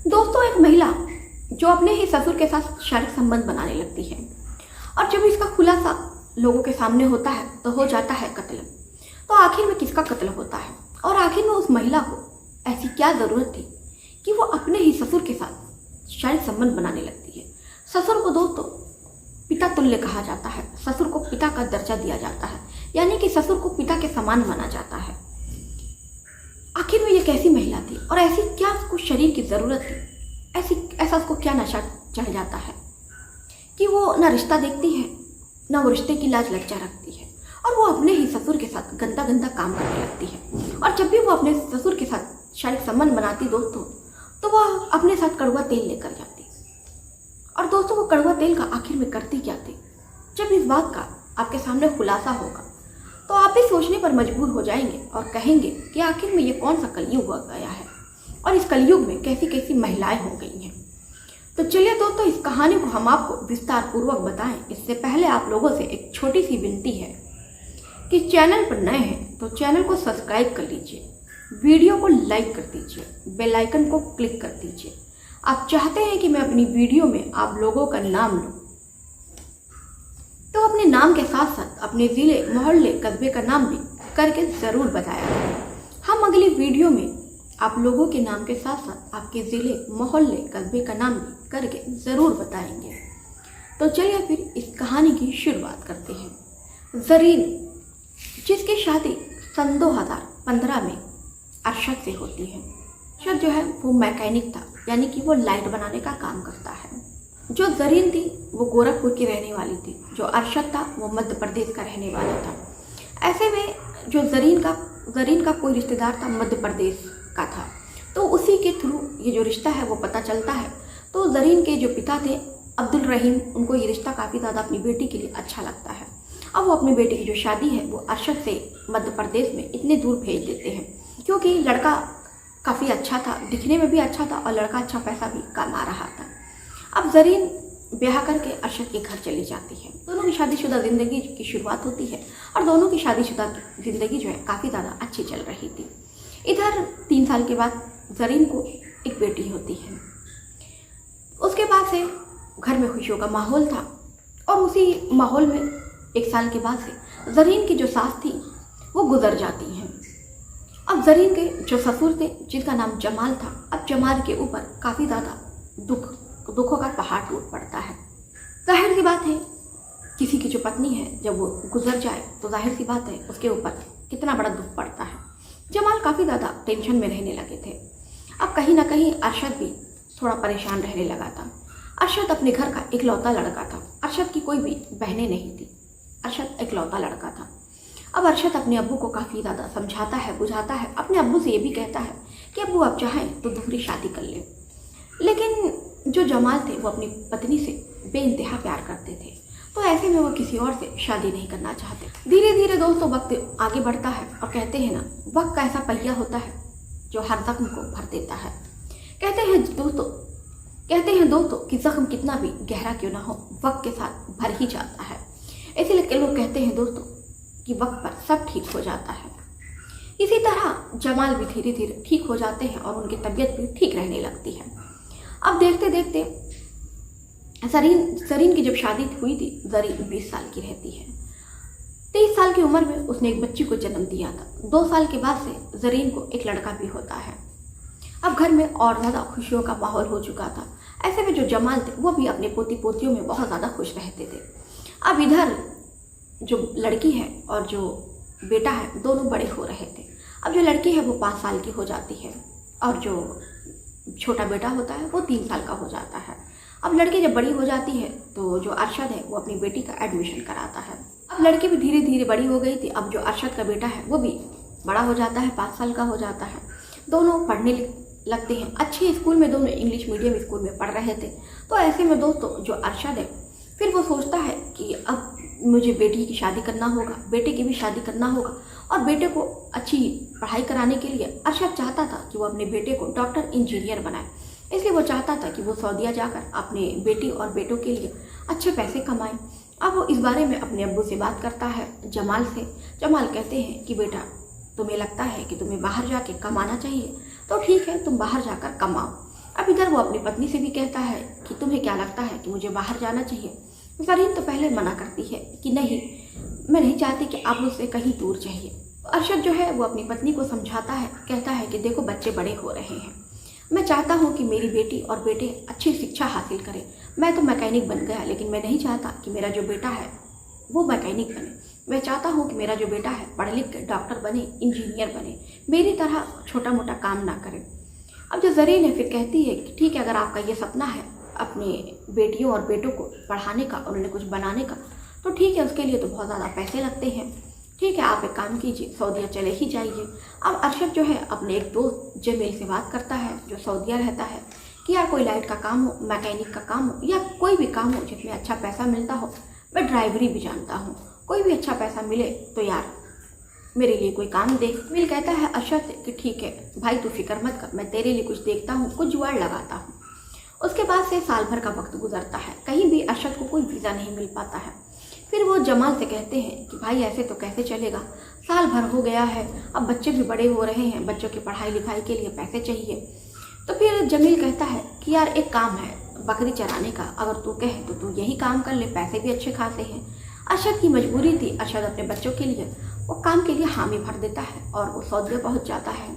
दोस्तों, एक महिला जो अपने ही ससुर के साथ शारीरिक संबंध बनाने लगती है और जब इसका खुलासा लोगों के सामने होता है तो हो जाता है कत्ल। तो आखिर में किसका कत्ल होता है और आखिर में उस महिला को ऐसी क्या ज़रूरत थी कि वो अपने ही ससुर के साथ शारीरिक संबंध बनाने लगती है। ससुर को दोस्तों पिता तुल्य कहा जाता है, ससुर को पिता का दर्जा दिया जाता है, यानी कि ससुर को पिता के समान माना जाता है। आखिर में ये कैसी महिला थी और ऐसी क्या उसको शरीर की ज़रूरत थी, ऐसा उसको क्या नशा चढ़ जाता है कि वो ना रिश्ता देखती है, ना वो रिश्ते की लाज लज्जा रखती है और वो अपने ही ससुर के साथ गंदा गंदा काम करने लगती है। और जब भी वो अपने ससुर के साथ शारीरिक संबंध बनाती दोस्तों, तो वह अपने साथ कड़वा तेल लेकर जाती। और दोस्तों, वो कड़वा तेल का आखिर में करती क्या थी? जब इस बात का आपके सामने खुलासा होगा तो आप भी सोचने पर मजबूर हो जाएंगे और कहेंगे कि आखिर में ये कौन सा कलयुग आ गया है और इस कलयुग में कैसी कैसी महिलाएं हो गई हैं। तो चलिए दोस्तों, इस कहानी को हम आपको विस्तार पूर्वक बताएं। इससे पहले आप लोगों से एक छोटी सी विनती है कि चैनल पर नए हैं तो चैनल को सब्सक्राइब कर लीजिए, वीडियो को लाइक कर दीजिए, बेल आइकन को क्लिक कर दीजिए। आप चाहते हैं कि मैं अपनी वीडियो में आप लोगों का नाम लूँ तो अपने नाम के साथ साथ अपने ज़िले, मोहल्ले, कस्बे का नाम भी करके ज़रूर बताया करें। हम अगली वीडियो में आप लोगों के नाम के साथ साथ आपके ज़िले, मोहल्ले, कस्बे का नाम भी करके ज़रूर बताएंगे। तो चलिए फिर इस कहानी की शुरुआत करते हैं। ज़रीन, जिसकी शादी सन 2015 में अरशद से होती है। अरशद जो है वो मैकेनिक था, यानी कि वो लाइट बनाने का काम करता है। जो ज़रीन थी वो गोरखपुर की रहने वाली थी, जो अरशद था वो मध्य प्रदेश का रहने वाला था। ऐसे में जो ज़रीन का कोई रिश्तेदार था मध्य प्रदेश का था, तो उसी के थ्रू ये जो रिश्ता है वो पता चलता है। तो ज़रीन के जो पिता थे अब्दुल रहीम, उनको ये रिश्ता काफ़ी ज़्यादा अपनी बेटी के लिए अच्छा लगता है। अब वो अपनी बेटी की जो शादी है वो अरशद से मध्य प्रदेश में इतने दूर भेज देते हैं क्योंकि लड़का काफ़ी अच्छा था, दिखने में भी अच्छा था और लड़का अच्छा पैसा भी कमा रहा था। अब ज़रीन ब्याह करके अरशद के घर चली जाती है। दोनों की शादीशुदा ज़िंदगी की शुरुआत होती है और दोनों की शादीशुदा ज़िंदगी जो है काफ़ी ज़्यादा अच्छी चल रही थी। इधर 3 साल के बाद ज़रीन को एक बेटी होती है। उसके बाद से घर में खुशियों का माहौल था और उसी माहौल में 1 साल के बाद से ज़रीन की जो सास थी वो गुजर जाती हैं। अब ज़रीन के जो ससुर थे जिनका नाम जमाल था, अब जमाल के ऊपर काफ़ी ज़्यादा दुखों का पहाड़ टूट पड़ता है। जाहिर सी बात है, किसी की जो पत्नी है जब वो गुजर जाए तो जाहिर सी बात है उसके ऊपर कितना बड़ा दुख पड़ता है। जमाल काफ़ी ज़्यादा टेंशन में रहने लगे थे। अब कहीं ना कहीं अरशद भी थोड़ा परेशान रहने लगा था। अरशद अपने घर का इकलौता लड़का था। अरशद की कोई भी बहनें नहीं थी, अरशद इकलौता लड़का था। अब अरशद अपने अब्बू को काफ़ी ज़्यादा समझाता है, बुझाता है, अपने अब्बू से ये भी कहता है कि अब्बू आप चाहें तो दूसरी शादी कर ले। लेकिन जो जमाल थे वो अपनी पत्नी से बेइंतहा प्यार करते थे, तो ऐसे में वो किसी और से शादी नहीं करना चाहते। धीरे धीरे दोस्तों वक्त आगे बढ़ता है और कहते हैं ना, वक्त का ऐसा पहिया होता है जो हर जख्म को भर देता है। कहते हैं दोस्तों कि जख्म कितना भी गहरा क्यों ना हो, वक्त के साथ भर ही जाता है। इसीलिए लोग कहते हैं दोस्तों कि वक्त पर सब ठीक हो जाता है। इसी तरह जमाल भी धीरे धीरे ठीक हो जाते हैं और उनकी तबीयत भी ठीक रहने लगती है। अब देखते देखते ज़रीन की जब शादी हुई थी, ज़रीन 20 साल की रहती है। 23 साल की उम्र में उसने एक बच्ची को जन्म दिया था। 2 साल के बाद से ज़रीन को एक लड़का भी होता है। अब घर में और ज़्यादा खुशियों का माहौल हो चुका था। ऐसे में जो जमाल थे वो भी अपने पोती पोतियों में बहुत ज़्यादा खुश रहते थे। अब इधर जो लड़की है और जो बेटा है दोनों बड़े हो रहे थे। अब जो लड़की है वो 5 साल की हो जाती है और जो छोटा बेटा होता है वो 3 साल का हो जाता है। अब लड़की जब बड़ी हो जाती है तो जो अरशद है वो अपनी बेटी का एडमिशन कराता है। अब लड़की भी धीरे धीरे बड़ी हो गई थी। अब जो अरशद का बेटा है वो भी बड़ा हो जाता है, 5 साल का हो जाता है। दोनों पढ़ने लगते हैं अच्छे स्कूल में, दोनों इंग्लिश मीडियम स्कूल में पढ़ रहे थे। तो ऐसे में दोस्तों जो अरशद है फिर वो सोचता है कि अब मुझे बेटी की शादी करना होगा, बेटे की भी शादी करना होगा और बेटे को अच्छी पढ़ाई कराने के लिए अरशद चाहता था कि वो अपने बेटे को डॉक्टर इंजीनियर बनाए। इसलिए वो चाहता था कि वो सऊदीया जाकर अपने बेटी और बेटों के लिए अच्छे पैसे कमाए। अब वो इस बारे में अपने अब्बू से बात करता है, जमाल से। जमाल कहते हैं कि बेटा तुम्हें लगता है कि तुम्हें बाहर जाके कमाना चाहिए, तो ठीक है तुम बाहर जाकर कमाओ। अब इधर वो अपनी पत्नी से भी कहता है कि तुम्हें क्या लगता है कि मुझे बाहर जाना चाहिए। ज़रीन तो पहले मना करती है कि नहीं, मैं नहीं चाहती कि आप मुझसे कहीं दूर जाइए। अरशद जो है वो अपनी पत्नी को समझाता है, कहता है कि देखो बच्चे बड़े हो रहे हैं, मैं चाहता हूँ कि मेरी बेटी और बेटे अच्छी शिक्षा हासिल करें। मैं तो मैकेनिक बन गया, लेकिन मैं नहीं चाहता कि मेरा जो बेटा है वो मैकेनिक बने। मैं चाहता हूँ कि मेरा जो बेटा है पढ़ लिख कर डॉक्टर बने, इंजीनियर बने, मेरी तरह छोटा मोटा काम ना करे। अब जो ज़रीन है फिर कहती है कि ठीक है, अगर आपका ये सपना है अपने बेटियों और बेटों को पढ़ाने का और उन्हें कुछ बनाने का, तो ठीक है, उसके लिए तो बहुत ज़्यादा पैसे लगते हैं। ठीक है, आप एक काम कीजिए, सऊदीया चले ही जाइए। अब अरशद जो है अपने एक दोस्त जमील से बात करता है जो सऊदीया रहता है कि यार कोई लाइट का काम हो, मैकेनिक का काम हो, या कोई भी काम हो जिसमें अच्छा पैसा मिलता हो। मैं ड्राइवरी भी जानता हूँ, कोई भी अच्छा पैसा मिले तो यार मेरे लिए कोई काम दे। जमील कहता है अरशद से कि ठीक है भाई, तू फिक्र मत कर, मैं तेरे लिए कुछ देखता हूँ, कुछ जुगाड़ लगाता हूँ। उसके बाद से साल भर का वक्त गुजरता है, कहीं भी अरशद को कोई वीज़ा नहीं मिल पाता है। फिर वो जमाल से कहते हैं कि भाई ऐसे तो कैसे चलेगा, साल भर हो गया है, अब बच्चे भी बड़े हो रहे हैं, बच्चों की पढ़ाई लिखाई के लिए पैसे चाहिए। तो फिर जमील कहता है कि यार एक काम है बकरी चराने का, अगर तू कहे तो तू यही काम कर ले, पैसे भी अच्छे खासे हैं। अरशद की मजबूरी थी, अरशद अपने बच्चों के लिए वो काम के लिए हामी भर देता है और वो सऊदीया पहुँच जाता है।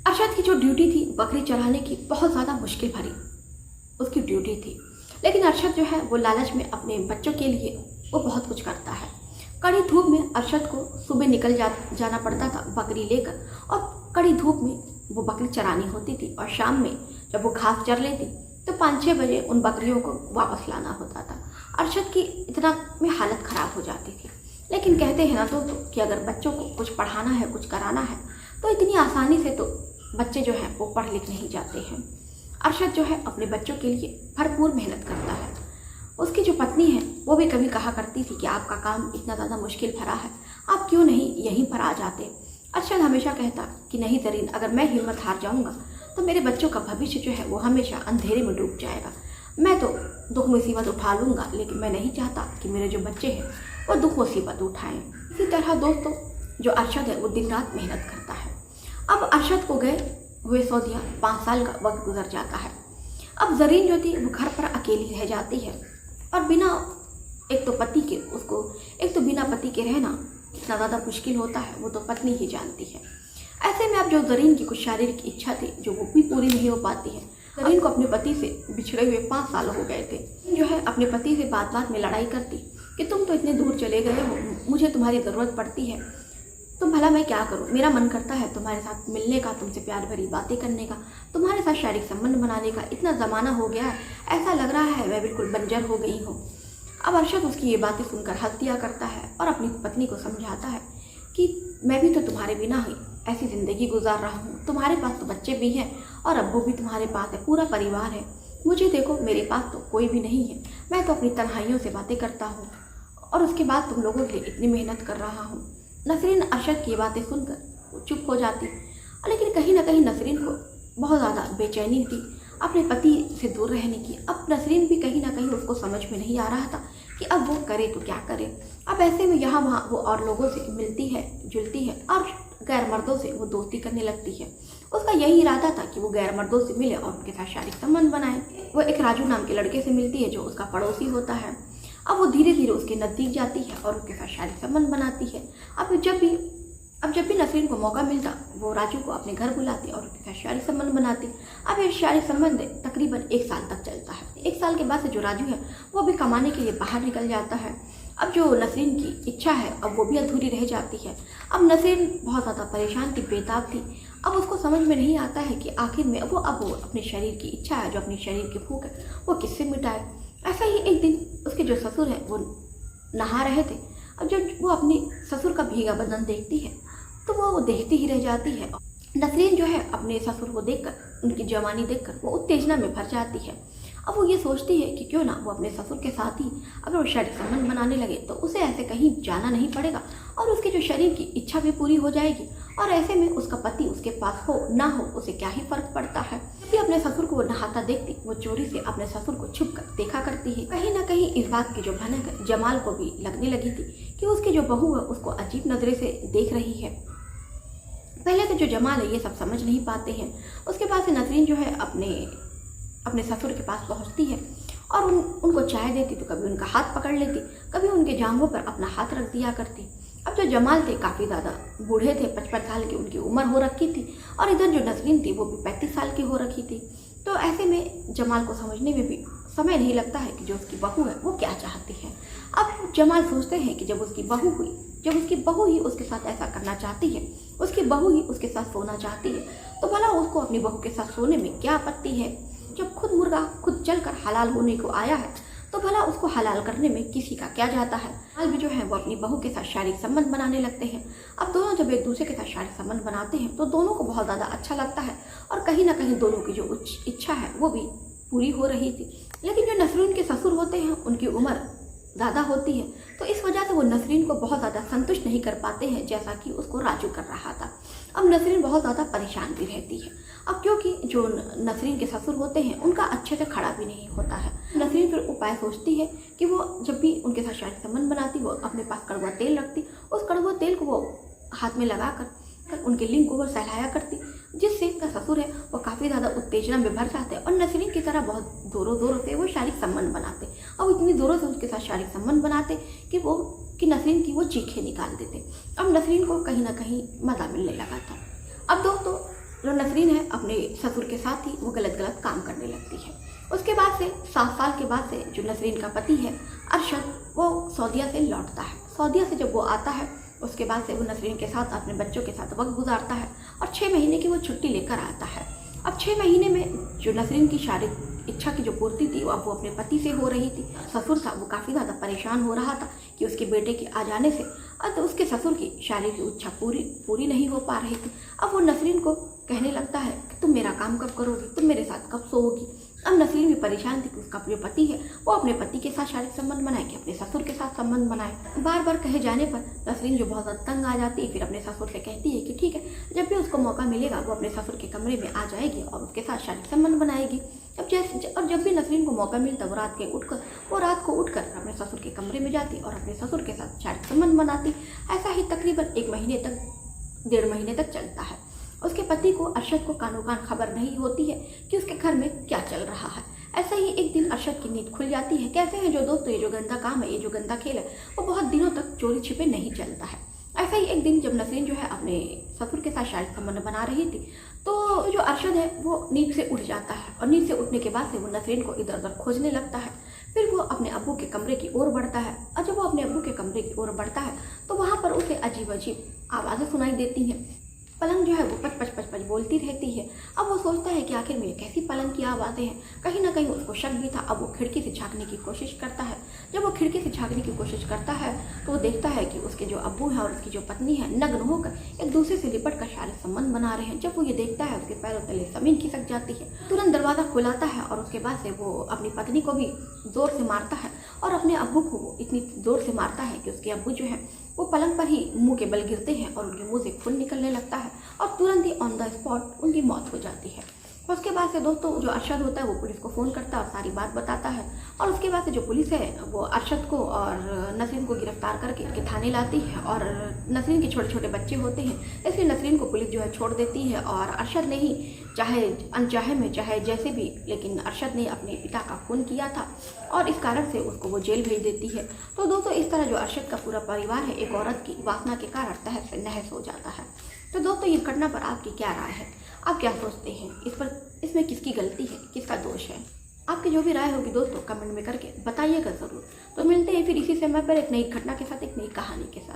अरशद की जो ड्यूटी थी बकरी चराने की, बहुत ज़्यादा मुश्किल भरी उसकी ड्यूटी थी, लेकिन अरशद जो है वो लालच में अपने बच्चों के लिए वो बहुत कुछ करता है। कड़ी धूप में अरशद को सुबह निकल जाना पड़ता था बकरी लेकर, और कड़ी धूप में वो बकरी चरानी होती थी, और शाम में जब वो घास चर लेती तो 5-6 बजे उन बकरियों को वापस लाना होता था। अरशद की इतना में हालत ख़राब हो जाती थी, लेकिन कहते हैं ना दोस्तों कि अगर बच्चों को कुछ पढ़ाना है, कुछ कराना है, तो इतनी आसानी से तो बच्चे जो हैं वो पढ़ लिख नहीं जाते हैं। अरशद जो है अपने बच्चों के लिए भरपूर मेहनत करता है। उसकी जो पत्नी है वो भी कभी कहा करती थी कि आपका काम इतना ज़्यादा मुश्किल भरा है, आप क्यों नहीं यहीं पर आ जाते। अरशद हमेशा कहता कि नहीं ज़रीन, अगर मैं हिम्मत हार जाऊँगा तो मेरे बच्चों का भविष्य जो है वो हमेशा अंधेरे में डूब जाएगा। मैं तो दुख मुसीबत उठा लूँगा, लेकिन मैं नहीं चाहता कि मेरे जो बच्चे हैं वो दुख मुसीबत उठाएँ। इसी तरह दोस्तों जो अरशद है वो दिन रात मेहनत करता है। अब अरशद को गए हुए सऊदीया 5 साल का वक्त गुजर जाता है। अब ज़रीन जो थी वो घर पर अकेली रह जाती है, और बिना एक तो पति के उसको एक तो बिना पति के रहना कितना ज़्यादा मुश्किल होता है वो तो पत्नी ही जानती है। ऐसे में अब जो ज़रीन की कुछ शारीरिक इच्छा थी जो वो भी पूरी नहीं हो पाती है। ज़रीन को अपने पति से बिछड़े हुए 5 साल हो गए थे। जो है अपने पति से बात बात में लड़ाई करती कि तुम तो इतने दूर चले गए हो, मुझे तुम्हारी ज़रूरत पड़ती है, तो भला मैं क्या करूं, मेरा मन करता है तुम्हारे साथ मिलने का, तुमसे प्यार भरी बातें करने का, तुम्हारे साथ शारीरिक संबंध बनाने का। इतना ज़माना हो गया है, ऐसा लग रहा है मैं बिल्कुल बंजर हो गई हूँ। अब अरशद उसकी ये बातें सुनकर हंस दिया करता है और अपनी पत्नी को समझाता है कि मैं भी तो तुम्हारे बिना ही ऐसी ज़िंदगी गुजार रहा हूँ, तुम्हारे पास तो बच्चे भी हैं और अब्बू भी तुम्हारे पास है, पूरा परिवार है, मुझे देखो मेरे पास तो कोई भी नहीं है, मैं तो अपनी तन्हाइयों से बातें करता हूँ और उसके बाद तुम लोगों के लिए इतनी मेहनत कर रहा हूँ। नसरीन अरशद की बातें सुनकर चुप हो जाती, लेकिन कहीं ना कहीं नसरीन को बहुत ज़्यादा बेचैनी थी अपने पति से दूर रहने की। अब नसरीन भी कहीं ना कहीं उसको समझ में नहीं आ रहा था कि अब वो करे तो क्या करे। अब ऐसे में यहाँ वहाँ वो और लोगों से मिलती है, जुलती है और गैर मर्दों से वो दोस्ती करने लगती है। उसका यही इरादा था कि वो गैर मर्दों से मिले और उनके साथ शारीरिक संबंध बनाए। वो एक राजू नाम के लड़के से मिलती है जो उसका पड़ोसी होता है। अब वो धीरे धीरे उसके नज़दीक जाती है और उसके साथ शारीरिक संबंध बनाती है। अब जब भी नसरीन को मौका मिलता वो राजू को अपने घर बुलाती और उसके साथ शारीरिक संबंध बनाती। अब ये शारीरिक संबंध तकरीबन 1 साल तक चलता है। 1 साल के बाद से जो राजू है वो भी कमाने के लिए बाहर निकल जाता है। अब जो नसरीन की इच्छा है अब वो भी अधूरी रह जाती है। अब नसरीन बहुत ज़्यादा परेशान थी, बेताब थी। अब उसको समझ में नहीं आता है कि आखिर में वो अपने शरीर की इच्छा है, जो अपने शरीर की भूख है, वो किससे मिटाए। ऐसा ही एक दिन उसके जो ससुर हैं वो नहा रहे थे। अब जब वो अपने ससुर का भीगा बदन देखती है तो वो देखती ही रह जाती है। नसरीन जो है अपने ससुर को देखकर, उनकी जवानी देखकर वो उत्तेजना में भर जाती है। अब वो ये सोचती है कि क्यों ना वो अपने ससुर के साथ ही अगर वो शारीरिक संबंध बनाने लगे तो उसे ऐसे कहीं जाना नहीं पड़ेगा और उसके जो शरीर की इच्छा भी पूरी हो जाएगी। और ऐसे में उसका पति उसके पास हो ना हो उसे क्या ही फर्क पड़ता है। जब भी अपने ससुर को वो नहाता देखती वो चोरी से अपने ससुर को छुप कर देखा करती है। कहीं ना कहीं इस बात की जो भनक जमाल को भी लगने लगी थी कि उसकी जो बहू है उसको अजीब नज़रे से देख रही है। पहले तो जो जमाल है ये सब समझ नहीं पाते हैं। उसके बाद से नसरीन जो है अपने अपने ससुर के पास पहुंचती है और उनको चाय देती तो कभी उनका हाथ पकड़ लेती, कभी उनके जांघों पर अपना हाथ रख दिया करती। अब जो जमाल थे काफ़ी ज़्यादा बूढ़े थे, 55 साल की उनकी उम्र हो रखी थी और इधर जो नसरीन थी वो भी 35 साल की हो रखी थी। तो ऐसे में जमाल को समझने में भी समय नहीं लगता है कि जो उसकी बहू है वो क्या चाहती है। अब जमाल सोचते हैं कि जब उसकी बहू ही उसके साथ ऐसा करना चाहती है, उसकी बहू ही उसके साथ सोना चाहती है, तो भला उसको अपनी बहू के साथ सोने में क्या आपत्ति है। जब खुद मुर्गा खुद चलकर हलाल होने को आया है तो भला उसको हलाल करने में किसी का क्या जाता है। हाल भी जो है वो अपनी बहू के साथ शारीरिक संबंध बनाने लगते हैं। अब दोनों जब एक दूसरे के साथ शारीरिक संबंध बनाते हैं तो दोनों को बहुत ज़्यादा अच्छा लगता है और कहीं ना कहीं दोनों की जो इच्छा है वो भी पूरी हो रही थी। लेकिन जो नसरीन के ससुर होते हैं उनकी उम्र ज़्यादा होती है, तो इस वजह से वो नसरीन को बहुत ज़्यादा संतुष्ट नहीं कर पाते हैं जैसा कि उसको राजू कर रहा था। अब नसरीन बहुत ज़्यादा परेशान भी रहती है। अब क्योंकि जो नसरीन के ससुर होते हैं उनका अच्छे से खड़ा भी नहीं होता है। नसरीन फिर उपाय सोचती है कि वो जब भी उनके साथ शारीरिक संबंध बनाती वो अपने पास कड़वा तेल रखती, उस कड़वा तेल को वो हाथ में लगा कर उनके लिंग को वो सहलाया करती, जिससे उनका ससुर है वो काफ़ी ज़्यादा उत्तेजना में भर जाते और नसरीन की तरह बहुत ज़ोरों से वो शारीरिक संबंध बनाते और इतनी ज़ोरों से उसके साथ शारीरिक संबंध बनाते कि नसरीन की वो चीखें निकाल देते। अब नसरीन को कहीं ना कहीं मज़ा मिलने लगा था। अब दोस्तों जो नसरीन है अपने ससुर के साथ ही वो गलत काम करने लगती है। उसके बाद से 7 साल के बाद से जो नसरीन का पति है अरशद वो सऊदीया से लौटता है। सऊदीया से जब वो आता है उसके बाद से वो नसरीन के साथ अपने बच्चों के साथ वक्त गुजारता है और 6 महीने की वो छुट्टी लेकर आता है। अब 6 महीने में जो नसरीन की शारीरिक इच्छा की जो पूर्ति थी वो अब वो अपने पति से हो रही थी। ससुर था वो काफ़ी ज़्यादा परेशान हो रहा था कि उसके बेटे के आ जाने से तो उसके ससुर की शारीरिक इच्छा पूरी नहीं हो पा रही थी। अब वो नसरीन को कहने लगता है कि तुम मेरा काम कब करोगी, तुम मेरे साथ कब सोओगी। अब नसरीन भी परेशान थी कि उसका जो पति है वो अपने पति के साथ शारीरिक संबंध बनाए कि अपने ससुर के साथ संबंध बनाए। बार बार कहे जाने पर नसरीन जो बहुत ज़्यादा तंग आ जाती है, फिर अपने ससुर से कहती है कि ठीक है, जब भी उसको मौका मिलेगा वो अपने ससुर के कमरे में आ जाएगी और उसके साथ शारीरिक संबंध बनाएगी। जब भी नसरीन को मौका मिलता वो रात को उठकर अपने ससुर के कमरे में जाती और अपने ससुर के साथ शारीरिक संबंध बनाती। ऐसा ही तकरीबन 1 महीने तक 1.5 महीने तक चलता है। उसके पति को अरशद को कानो कान खबर नहीं होती है कि उसके घर में क्या चल रहा है। ऐसा ही एक दिन अरशद की नींद खुल जाती है। कहते हैं जो दोस्तों ये जो गंदा काम है, ये जो गंदा खेल है वो बहुत दिनों तक चोरी छिपे नहीं चलता है। ऐसा ही एक दिन जब नसरीन जो है अपने ससुर के साथ शारीरिक संबंध बना रही थी तो जो अरशद है वो नींद से उठ जाता है और नींद से उठने के बाद से वो नसरीन को इधर उधर खोजने लगता है। फिर वो अपने अब्बू के कमरे की ओर बढ़ता है और जब वो अपने अब्बू के कमरे की ओर बढ़ता है तो वहाँ पर उसे अजीब आवाज़ें सुनाई देती हैं। पलंग जो है वो पच पच पच पच बोलती रहती है। अब वो सोचता है कि आखिर में ये कैसी पलंग की आवाज़ें हैं। कहीं ना कहीं उसको शक भी था। अब वो खिड़की से झांकने की कोशिश करता है। जब वो खिड़की से झांकने की कोशिश करता है तो वो देखता है कि उसके जो अब्बू हैं और उसकी जो पत्नी है नग्न होकर एक दूसरे से लिपट कर शारीरिक संबंध बना रहे हैं। जब वो ये देखता है उसके पैरों तले ज़मीन खिसक जाती है। तुरंत दरवाज़ा खुलाता है और उसके बाद से वो अपनी पत्नी को भी ज़ोर से मारता है और अपने अब्बू को वो इतनी ज़ोर से मारता है कि उसके अब्बू जो है वो पलंग पर ही मुंह के बल गिरते हैं और उनके मुंह से खून निकलने लगता है और तुरंत ही ऑन द स्पॉट उनकी मौत हो जाती है। उसके बाद से दोस्तों जो अरशद होता है वो पुलिस को फ़ोन करता है और सारी बात बताता है और उसके बाद से जो पुलिस है वो अरशद को और नसरीन को गिरफ्तार करके इनके थाने लाती है। और नसरीन के छोटे छोटे बच्चे होते हैं इसलिए नसरीन को पुलिस जो है छोड़ देती है और अरशद ने ही चाहे अनचाहे में चाहे जैसे भी, लेकिन अरशद ने अपने पिता का खून किया था और इस कारण से उसको वो जेल भेज देती है। तो दोस्तों इस तरह जो अरशद का पूरा परिवार है एक औरत की वासना के कारण तहस नहस हो जाता है। तो दोस्तों इस घटना पर आपकी क्या राय है, आप क्या सोचते हैं इसमें किसकी गलती है, किसका दोष है? आपकी जो भी राय होगी दोस्तों कमेंट में करके बताइएगा ज़रूर। तो मिलते हैं फिर इसी समय पर एक नई घटना के साथ, एक नई कहानी के साथ।